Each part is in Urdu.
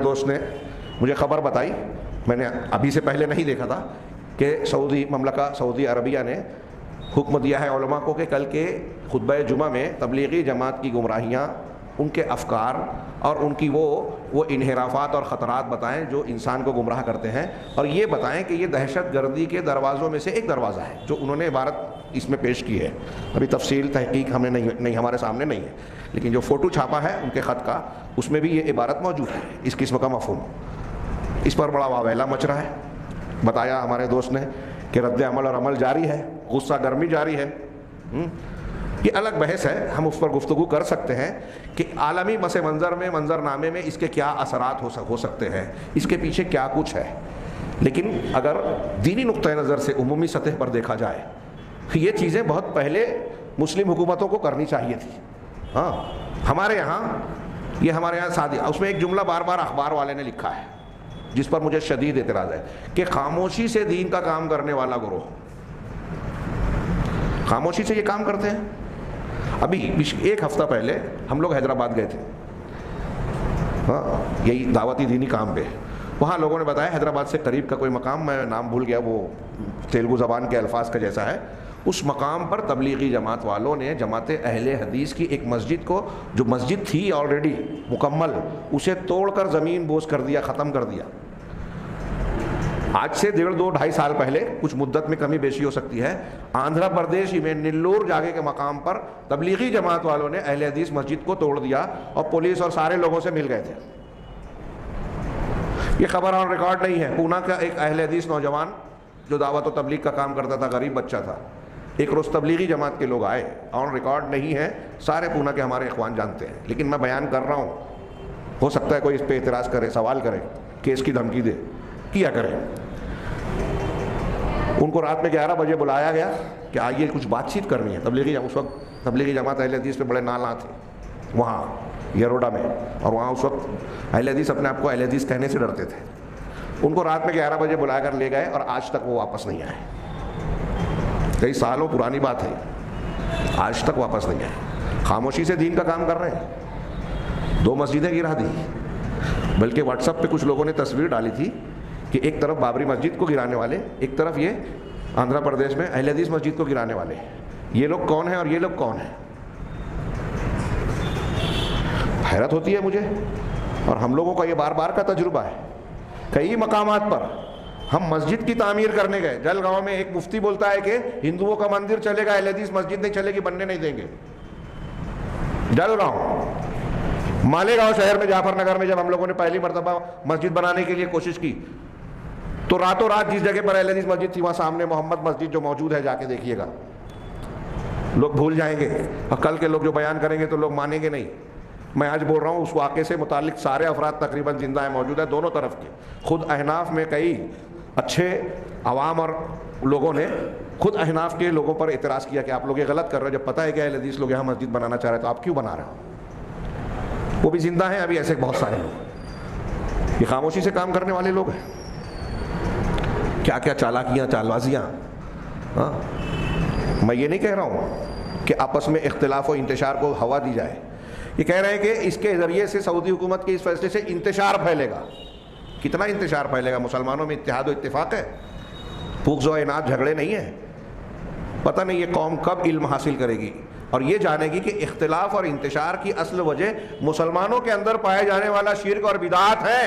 دوست نے مجھے خبر بتائی، میں نے ابھی سے پہلے نہیں دیکھا تھا، کہ سعودی مملکہ سعودی عربیہ نے حکم دیا ہے علماء کو کہ کل کے خطبہ جمعہ میں تبلیغی جماعت کی گمراہیاں، ان کے افکار اور ان کی وہ انحرافات اور خطرات بتائیں جو انسان کو گمراہ کرتے ہیں، اور یہ بتائیں کہ یہ دہشت گردی کے دروازوں میں سے ایک دروازہ ہے جو انہوں نے عبارت اس میں پیش کی ہے۔ ابھی تفصیل تحقیق ہمیں نہیں ہمارے سامنے نہیں ہے، لیکن جو فوٹو چھاپا ہے ان کے خط کا، اس میں بھی یہ عبارت موجود ہے، اس قسم کا مفہوم۔ اس پر بڑا واویلا مچ رہا ہے۔ بتایا ہمارے دوست نے کہ رد عمل اور عمل جاری ہے، غصہ گرمی جاری ہے۔ یہ الگ بحث ہے، ہم اس پر گفتگو کر سکتے ہیں کہ عالمی پس منظر میں، منظرنامے میں اس کے کیا اثرات ہو سکتے ہیں، اس کے پیچھے کیا کچھ ہے، لیکن اگر دینی نقطہ نظر سے عمومی سطح پر دیکھا جائے، یہ چیزیں بہت پہلے مسلم حکومتوں کو کرنی چاہیے تھی۔ ہاں، ہمارے یہاں سادی، اس میں ایک جملہ بار بار اخبار والے نے لکھا ہے جس پر مجھے شدید اعتراض ہے، کہ خاموشی سے دین کا کام کرنے والا گروہ، خاموشی سے یہ کام کرتے ہیں۔ ابھی ایک ہفتہ پہلے ہم لوگ حیدرآباد گئے تھے، ہاں، یہی دعوتی دینی کام پہ۔ وہاں لوگوں نے بتایا حیدرآباد سے قریب کا کوئی مقام، میں نام بھول گیا، وہ تیلگو زبان کے الفاظ کا جیسا ہے، اس مقام پر تبلیغی جماعت والوں نے، جماعت اہل حدیث کی ایک مسجد کو، جو مسجد تھی آلریڈی مکمل، اسے توڑ کر زمین بوس کر دیا، ختم کر دیا۔ آج سے 1.5-2-2.5 سال پہلے، کچھ مدت میں کمی بیشی ہو سکتی ہے، آندھرا پردیش میں نیلور جاگے کے مقام پر تبلیغی جماعت والوں نے اہل حدیث مسجد کو توڑ دیا اور پولیس اور سارے لوگوں سے مل گئے تھے۔ یہ خبر آن ریکارڈ نہیں ہے۔ پونا کا ایک اہل حدیث نوجوان جو دعوت و تبلیغ کا کام کرتا تھا، غریب بچہ تھا، ایک روز تبلیغی جماعت کے لوگ آئے، آن ریکارڈ نہیں ہے، سارے پونا کے ہمارے اخوان جانتے ہیں، لیکن میں بیان کر رہا ہوں، ہو سکتا ہے کوئی اس پہ اعتراض کرے، سوال کرے، کیس کی دھمکی دے، کیا کرے۔ ان کو رات میں 11 بجے بلایا گیا کہ آئیے کچھ بات چیت کرنی ہے۔ اس وقت تبلیغی جماعت اہل حدیث پہ بڑے نالاں تھے وہاں یروڈا میں، اور وہاں اس وقت اہل حدیث اپنے آپ کو اہل حدیث کہنے سے ڈرتے تھے۔ ان کو رات میں 11 بجے بلا کر لے گئے اور آج تک وہ واپس نہیں آئے۔ کئی سالوں پرانی بات ہے، آج تک واپس نہیں آئے۔ خاموشی سے دین کا کام کر رہے ہیں۔ 2 مسجدیں گرا دی، بلکہ واٹس ایپ پہ کچھ لوگوں نے تصویر ڈالی تھی کہ ایک طرف بابری مسجد کو گرانے والے، ایک طرف یہ آندھرا پردیش میں اہل حدیث مسجد کو گرانے والے۔ یہ لوگ کون ہیں اور یہ لوگ کون ہیں؟ حیرت ہوتی ہے مجھے، اور ہم لوگوں کا یہ بار بار کا تجربہ ہے۔ کئی مقامات پر ہم مسجد کی تعمیر کرنے گئے، جلگاؤں میں ایک مفتی بولتا ہے کہ ہندوؤں کا مندر چلے گا، اہل حدیث مسجد نہیں چلے گی، بننے نہیں دیں گے۔ جلگاؤں، مالیگاؤں شہر میں، جعفر نگر میں جب ہم لوگوں نے پہلی مرتبہ مسجد بنانے کے لیے کوشش کی تو راتوں رات جس جگہ پر اہل حدیث مسجد تھی وہاں سامنے محمد مسجد جو موجود ہے، جا کے دیکھیے گا، لوگ بھول جائیں گے، اور کل کے لوگ جو بیان کریں گے تو لوگ مانیں گے نہیں۔ میں آج بول رہا ہوں، اس واقعے سے متعلق سارے افراد تقریباً زندہ ہیں، موجود ہیں دونوں طرف کے۔ خود احناف میں کئی اچھے عوام اور لوگوں نے خود احناف کے لوگوں پر اعتراض کیا کہ آپ لوگ یہ غلط کر رہے ہو، جب پتہ ہے کہ اہل حدیث لوگ یہاں مسجد بنانا چاہ رہے ہیں تو آپ کیوں بنا رہے ہو؟ وہ بھی زندہ ہیں ابھی، ایسے بہت سارے لوگ، یہ خاموشی سے کام کرنے والے لوگ ہیں۔ کیا کیا چالاکیاں، چالبازیاں۔ ہاں، میں یہ نہیں کہہ رہا ہوں کہ آپس میں اختلاف و انتشار کو ہوا دی جائے، یہ کہہ رہے ہیں کہ اس کے ذریعے سے سعودی حکومت کے اس فیصلے سے انتشار پھیلے گا۔ کتنا انتشار پھیلے گا؟ مسلمانوں میں اتحاد و اتفاق ہے، بغض و عناد جھگڑے نہیں ہیں۔ پتہ نہیں یہ قوم کب علم حاصل کرے گی اور یہ جانے گی کہ اختلاف اور انتشار کی اصل وجہ مسلمانوں کے اندر پائے جانے والا شرک اور بدعات ہے،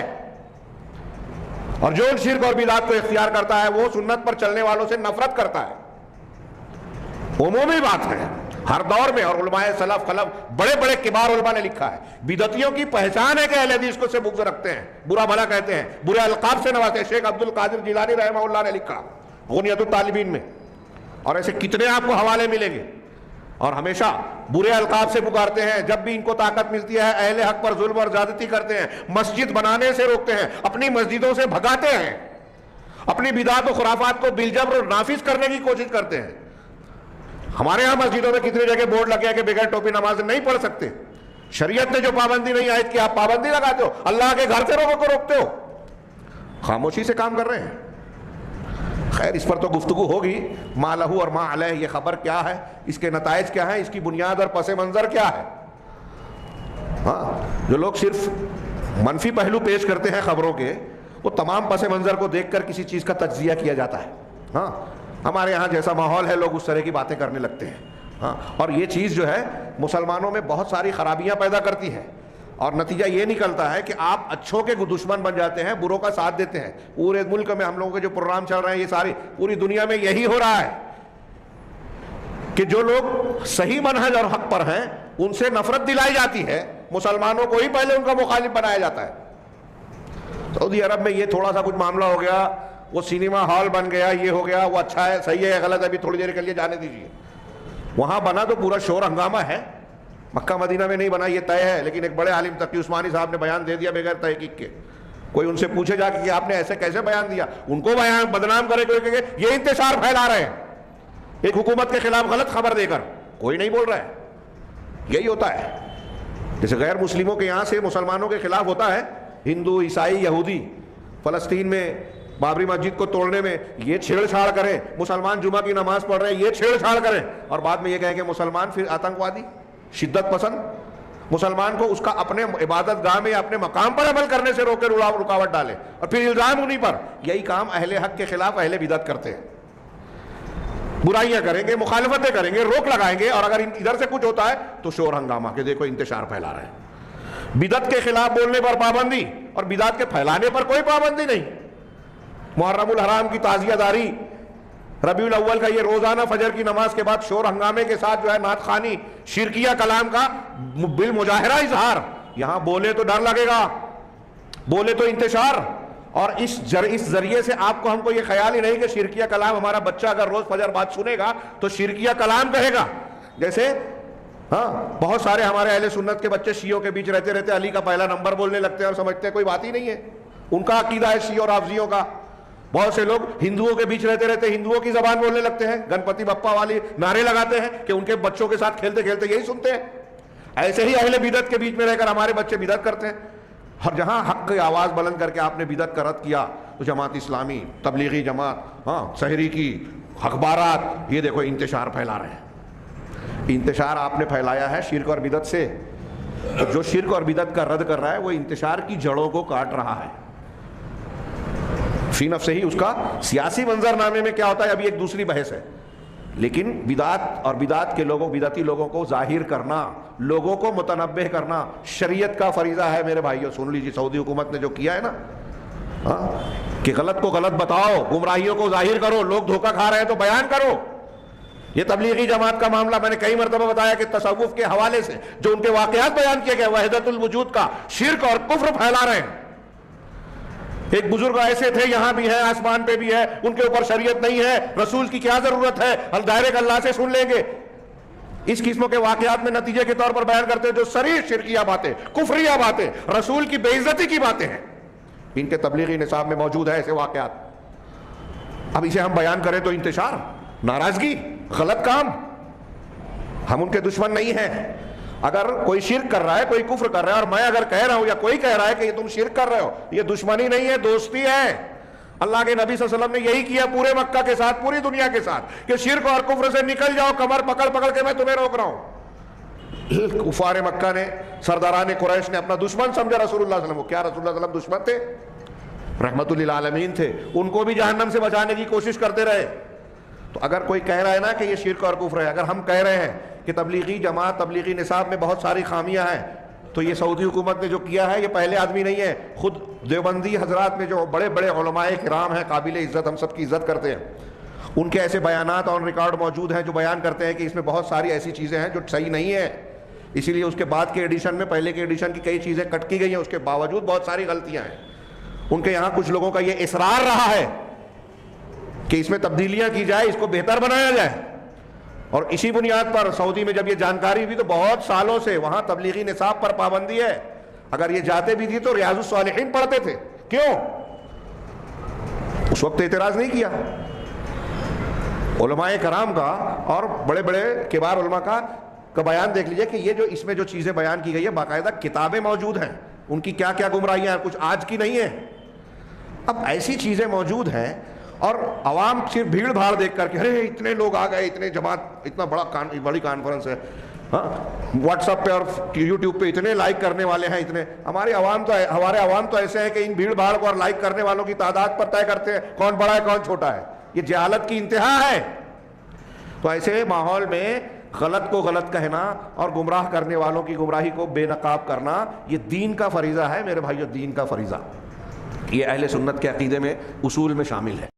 اور جو ان شرک اور بدعات کو اختیار کرتا ہے وہ سنت پر چلنے والوں سے نفرت کرتا ہے۔ عمومی بات ہے ہر دور میں، اور علماء سلف خلف بڑے بڑے کبار علماء نے لکھا ہے، بدعتیوں کی پہچان ہے کہ اہل حدیث کو سے بغض رکھتے ہیں، برا بھلا کہتے ہیں، برے القاب سے نوازتے ہیں۔ شیخ عبد القادر جیلانی رحمہ اللہ نے لکھا غنیۃ الطالبین میں، اور ایسے کتنے آپ کو حوالے ملیں گے، اور ہمیشہ برے القاب سے پکارتے ہیں۔ جب بھی ان کو طاقت ملتی ہے اہل حق پر ظلم اور زیادتی کرتے ہیں، مسجد بنانے سے روکتے ہیں، اپنی مسجدوں سے بھگاتے ہیں، اپنی بدعات و خرافات کو بالجبر نافذ کرنے کی کوشش کرتے ہیں۔ ہمارے ہاں مسجدوں میں کتنی جگہ بورڈ لگ گیا کہ بغیر ٹوپی نماز نہیں پڑھ سکتے۔ شریعت نے جو پابندی نہیں عائد کی، آپ پابندی لگاتے ہو، اللہ کے گھر سے لوگوں کو روکتے ہو، خاموشی سے کام کر رہے ہیں۔ خیر، اس پر تو گفتگو ہوگی، ما لہو اور ما علیہ، یہ خبر کیا ہے، اس کے نتائج کیا ہیں، اس کی بنیاد اور پس منظر کیا ہے۔ ہاں، جو لوگ صرف منفی پہلو پیش کرتے ہیں خبروں کے، وہ تمام پس منظر کو دیکھ کر کسی چیز کا تجزیہ کیا جاتا ہے. ہاں ہمارے یہاں جیسا ماحول ہے لوگ اس طرح کی باتیں کرنے لگتے ہیں. ہاں اور یہ چیز جو ہے مسلمانوں میں بہت ساری خرابیاں پیدا کرتی ہے، اور نتیجہ یہ نکلتا ہے کہ آپ اچھوں کے دشمن بن جاتے ہیں، بروں کا ساتھ دیتے ہیں. پورے ملک میں ہم لوگوں کے جو پروگرام چل رہے ہیں، یہ ساری پوری دنیا میں یہی ہو رہا ہے کہ جو لوگ صحیح منہج اور حق پر ہیں ان سے نفرت دلائی جاتی ہے، مسلمانوں کو ہی پہلے ان کا مخالف بنایا جاتا ہے. سعودی عرب میں یہ تھوڑا سا کچھ معاملہ ہو گیا، وہ سینما ہال بن گیا، یہ ہو گیا، وہ اچھا ہے، صحیح ہے، غلط ہے، ابھی تھوڑی دیر کے لیے جانے دیجیے. وہاں بنا تو پورا شور ہنگامہ ہے، مکہ مدینہ میں نہیں بنا یہ طے ہے. لیکن ایک بڑے عالم تقی عثمانی صاحب نے بیان دے دیا بغیر تحقیق کے. کوئی ان سے پوچھے جا کے کہ آپ نے ایسے کیسے بیان دیا، ان کو بیان بدنام کرے کوئی کہ یہ انتشار پھیلا رہے ہیں ایک حکومت کے خلاف غلط خبر دے کر. کوئی نہیں بول رہا ہے. یہی ہوتا ہے جیسے غیر مسلموں کے یہاں سے مسلمانوں کے خلاف ہوتا ہے، ہندو، عیسائی، یہودی فلسطین میں بابری مسجد کو توڑنے میں یہ چھیڑ چھاڑ کریں، مسلمان جمعہ کی نماز پڑھ رہے ہیں یہ چھیڑ چھاڑ کریں، اور بعد میں یہ کہیں کہ مسلمان پھر آتنکوادی، شدت پسند. مسلمان کو اس کا اپنے عبادت گاہ میں یا اپنے مقام پر عمل کرنے سے روکے رکاوٹ ڈالے اور پھر الزام انہیں پر. یہی کام اہل حق کے خلاف اہل بدعت کرتے ہیں. برائیاں کریں گے، مخالفتیں کریں گے، روک لگائیں گے، اور اگر ادھر سے کچھ ہوتا ہے تو شور ہنگامہ کہ دیکھو انتشار پھیلا رہے ہیں. بدعت کے خلاف بولنے پر پابندی اور بدعت کے پھیلانے پر کوئی پابندی نہیں. محرم الحرام کی تعزیہ داری، ربیع الاول کا یہ روزانہ فجر کی نماز کے بعد شور ہنگامے کے ساتھ جو ہے نعت خوانی، شرکیہ کلام کا بالمظاہرہ اظہار. یہاں بولے تو ڈر لگے گا، بولے تو انتشار. اور اس ذریعے سے آپ کو ہم کو یہ خیال ہی نہیں کہ شرکیہ کلام ہمارا بچہ اگر روز فجر بعد سنے گا تو شرکیہ کلام کہے گا. جیسے ہاں بہت سارے ہمارے اہل سنت کے بچے شیعوں کے بیچ رہتے رہتے علی کا پہلا نمبر بولنے لگتے ہیں اور سمجھتے ہیں کوئی بات ہی نہیں ہے. ان کا عقیدہ ہے شیعہ اور رافضیوں کا. بہت سے لوگ ہندوؤں کے بیچ رہتے رہتے ہندوؤں کی زبان بولنے لگتے ہیں، گنپتی بپا والی نعرے لگاتے ہیں کہ ان کے بچوں کے ساتھ کھیلتے کھیلتے یہی سنتے ہیں. ایسے ہی اہل بدعت کے بیچ میں رہ کر ہمارے بچے بدعت کرتے ہیں. اور جہاں حق کی آواز بلند کر کے آپ نے بدعت کا رد کیا تو جماعت اسلامی، تبلیغی جماعت، ہاں سحری کی اخبارات، یہ دیکھو انتشار پھیلا رہے ہیں. انتشار آپ نے پھیلایا ہے شرک اور بدعت سے. جو شرک اور بدعت کا رد کر رہا ہے وہ انتشار کی جڑوں کو کاٹ رہا ہے. فی نفسہ ہی اس کا سیاسی منظر نامے میں کیا ہوتا ہے ابھی ایک دوسری بحث ہے. لیکن بدعت اور بدعت کے لوگوں، بدعتی لوگوں کو ظاہر کرنا، لوگوں کو متنبہ کرنا شریعت کا فریضہ ہے. میرے بھائیو سن لیجیے، سعودی حکومت نے جو کیا ہے نا کہ غلط کو غلط بتاؤ، گمراہیوں کو ظاہر کرو، لوگ دھوکہ کھا رہے ہیں تو بیان کرو. یہ تبلیغی جماعت کا معاملہ میں نے کئی مرتبہ بتایا کہ تصوف کے حوالے سے جو ان کے واقعات بیان کیے گئے، وحدت الوجود کا، شرک اور کفر پھیلا رہے ہیں. ایک بزرگ ایسے تھے، یہاں بھی ہے، آسمان پہ بھی ہے، ان کے اوپر شریعت نہیں ہے، رسول کی کیا ضرورت ہے، ڈائریکٹ اللہ سے سن لیں گے. اس قسم کے واقعات میں نتیجے کے طور پر بیان کرتے ہیں جو صریح شرکیہ باتیں، کفریہ باتیں، رسول کی بے عزتی کی باتیں ہیں. ان کے تبلیغی نصاب میں موجود ہے ایسے واقعات. اب اسے ہم بیان کریں تو انتشار، ناراضگی، غلط کام. ہم ان کے دشمن نہیں ہیں. اگر کوئی شرک کر رہا ہے، کوئی کفر کر رہا ہے، اور میں اگر کہہ رہا ہوں یا کوئی کہہ رہا ہے کہ یہ تم شرک کر رہے ہو، یہ دشمنی نہیں ہے، دوستی ہے. اللہ کے نبی صلی اللہ علیہ وسلم نے یہی کیا پورے مکہ کے ساتھ، پوری دنیا کے ساتھ کہ شرک اور کفر سے نکل جاؤ، کمر پکڑ پکڑ کے میں تمہیں روک رہا ہوں. کفار مکہ نے، سرداران قریش نے اپنا دشمن سمجھا رسول اللہ صلی اللہ علیہ وسلم کو. کیا رسول اللہ صلی اللہ علیہ وسلم دشمن تھے؟ رحمت للعالمین تھے. ان کو بھی جہنم سے بچانے کی کوشش کرتے رہے. تو اگر کوئی کہہ رہا ہے نا کہ یہ شرک اور کفر ہے، اگر ہم کہہ رہے ہیں کہ تبلیغی جماعت، تبلیغی نصاب میں بہت ساری خامیاں ہیں، تو یہ سعودی حکومت نے جو کیا ہے یہ پہلے آدمی نہیں ہے. خود دیوبندی حضرات میں جو بڑے بڑے علماء کرام ہیں، قابل عزت، ہم سب کی عزت کرتے ہیں، ان کے ایسے بیانات آن ریکارڈ موجود ہیں جو بیان کرتے ہیں کہ اس میں بہت ساری ایسی چیزیں ہیں جو صحیح نہیں ہیں. اسی لیے اس کے بعد کے ایڈیشن میں پہلے کے ایڈیشن کی کئی چیزیں کٹ کی گئی ہیں، اس کے باوجود بہت ساری غلطیاں ہیں. ان کے یہاں کچھ لوگوں کا یہ اصرار رہا ہے کہ اس میں تبدیلیاں کی جائے، اس کو بہتر بنایا جائے. اور اسی بنیاد پر سعودی میں جب یہ جانکاری ہوئی تو بہت سالوں سے وہاں تبلیغی نصاب پر پابندی ہے. اگر یہ جاتے بھی تھی تو ریاض الصالحین پڑھتے تھے. کیوں؟ اس وقت اعتراض نہیں کیا. علماء کرام کا اور بڑے بڑے کبار علماء کا بیان دیکھ لیجئے کہ یہ جو اس میں جو چیزیں بیان کی گئی ہے، باقاعدہ کتابیں موجود ہیں، ان کی کیا کیا گمراہیاں ہیں، کچھ آج کی نہیں ہیں. اب ایسی چیزیں موجود ہیں اور عوام صرف بھیڑ بھاڑ دیکھ کر کے ارے اتنے لوگ آ گئے، اتنے جماعت، اتنا بڑی کانفرنس ہے. ہاں واٹس ایپ پہ اور یوٹیوب پہ اتنے لائک کرنے والے ہیں اتنے. ہمارے عوام تو ایسے ہیں کہ ان بھیڑ بھاڑ کو اور لائک کرنے والوں کی تعداد پر طے کرتے ہیں کون بڑا ہے کون چھوٹا ہے. یہ جہالت کی انتہا ہے. تو ایسے ماحول میں غلط کو غلط کہنا اور گمراہ کرنے والوں کی گمراہی کو بے نقاب کرنا یہ دین کا فریضہ ہے میرے بھائیو, دین کا فریضہ. یہ اہل سنت کے عقیدے میں اصول میں شامل ہے.